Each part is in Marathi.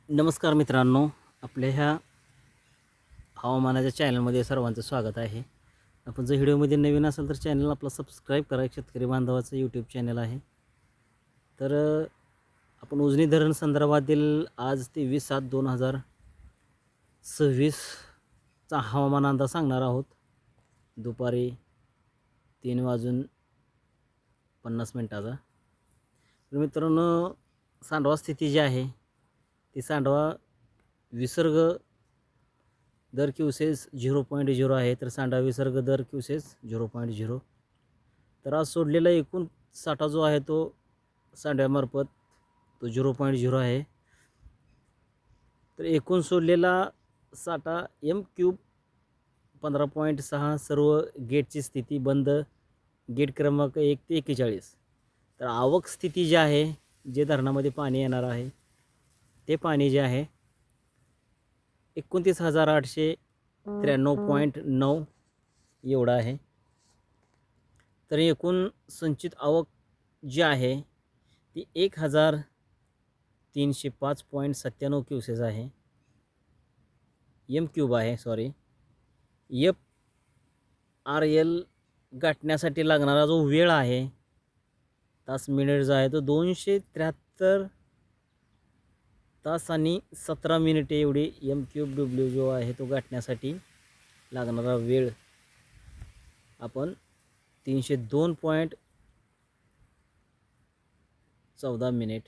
नमस्कार मित्रांनो, आपल्या ह्या हवामानाच्या चॅनलमध्ये सर्वांचं स्वागत आहे. आपण जर व्हिडिओमध्ये नवीन असाल तर चॅनल आपला सबस्क्राईब करा. शेतकरी बांधवाचं यूट्यूब चॅनल आहे. तर आपण उजनी धरण संदर्भातील आज 23/7/2026 चा हवामान अंदाज सांगणार आहोत. दुपारी 3:50 तर मित्रांनो, सांडवा स्थिती जी आहे ती सांडवा विसर्ग दर क्युसेस 0.0 आहे, तर सांडवा विसर्ग दर क्युसेस 0.0. तर आज सोडलेला एकूण साठा जो आहे तो सांडव्यामार्फत तो 0.0 आहे. तर एकूण सोडलेला साठा M³ 15.6. सर्व गेटची स्थिती बंद, गेट क्रमांक 1 ते 41. तर आवक स्थिती जी आहे, जे धरणामध्ये पाणी येणार आहे ते पाणी जे आहे 29,893.9 एवढं आहे. तर एकूण संचित आवक जी आहे ती 1,305.97 क्युसेस आहे. M³ आहे, सॉरी. FRL गाठण्यासाठी लागणारा जो वेळ आहे, तास मिनिट जो आहे तो 273 तास आणि 17 मिनिटे एवढी M³ जो आहे तो गाठण्यासाठी लागणारा वेळ आपण 302.14 मिनिट.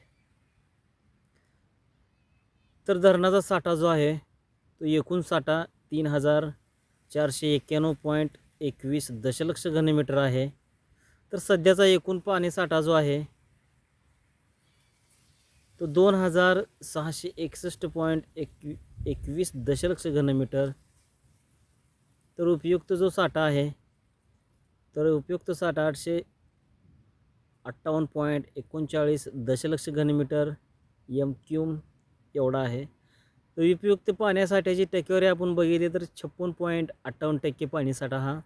तर धरणाचा साठा जो आहे तो एकूण साठा 3,491.21 दशलक्ष घनमीटर आहे. तर सध्याचा एकूण पाणी साठा जो आहे तो 2,661.21 दशलक्ष घनमीटर. तर उपयुक्त जो साठा आहे, तर उपयुक्त साठा 858.39 दशलक्ष घनमीटर M³ एवढा आहे. तर उपयुक्त पाण्यासाठ्याची टक्केवारी आपण बघितली तर 56.58% पाणीसाठा हा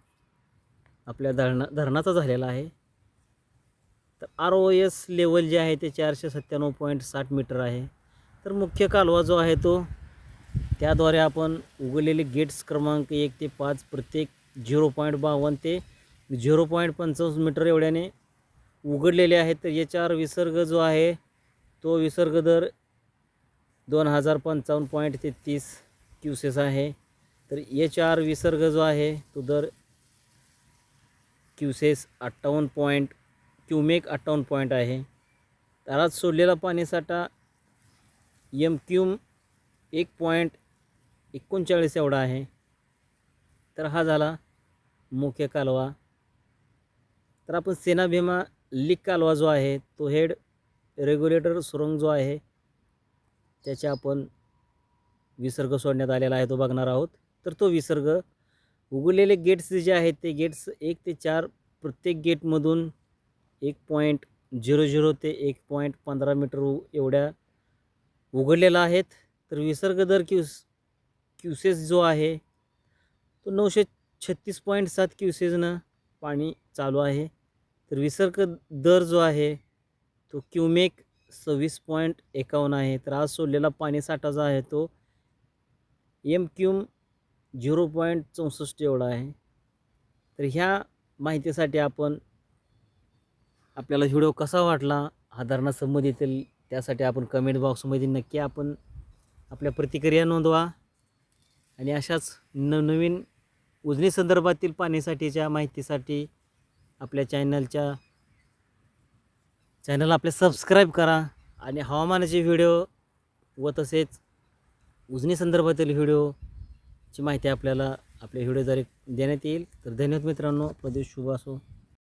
आपल्या धरणाचा झालेला आहे. तर ROS लेवल जे आहे ते 497.60 मीटर आहे. तर मुख्य कालवा जो आहे तो त्याद्वारे आपण उघडलेले गेट्स क्रमांक 1 ते 5 प्रत्येक 0.52 ते 0.55 मीटर एवढ्याने उघडलेले आहेत. तर याच्यावर विसर्ग जो आहे तो विसर्ग दर 2,055.33 क्युसेस आहे. तर याच्यावर विसर्ग जो आहे तो दर क्युसेस 58 क्युमेक 58 आहे. तर आज सोडलेला पाणीसाठा M³ 1.39 एवढा आहे. तर हा झाला मुख्य कालवा. तर आपण सेना भीमा लीक कालवा जो आहे तो हेड रेग्युलेटर सुरंग जो आहे त्याचे आपण विसर्ग सोडण्यात आलेला आहे तो बघणार आहोत. तर तो विसर्ग उघडलेले गेट्स जे आहेत ते गेट्स 1 ते 4 प्रत्येक गेटमधून 1.00 ते 1.15 मीटर एवढ्या उघडलेला आहेत. तर विसर्ग दर क्युसेस जो आहे तो 936.7 क्युसेसनं पाणी चालू आहे. तर विसर्ग दर जो आहे तो क्युमेक 26.51 आहे. तर आज सोडलेला पाणीसाठा जो आहे तो M³ 0.64 एवढा आहे. तर ह्या माहितीसाठी आपल्याला व्हिडिओ कसा वाटला हा धरणासंबंधीतील त्यासाठी आपण कमेंट बॉक्समध्ये नक्की आपण आपल्या प्रतिक्रिया नोंदवा. आणि अशाच नवनवीन उजनी संदर्भातील पाणीसाठीच्या माहितीसाठी आपल्या चॅनल आपले सबस्क्राईब करा. आणि हवामानाचे व्हिडिओ व तसेच उजनी संदर्भातील व्हिडिओची माहिती आपल्याला आपल्या व्हिडिओद्वारे देण्यात येईल. तर धन्यवाद मित्रांनो. आपला दिवस शुभ असो.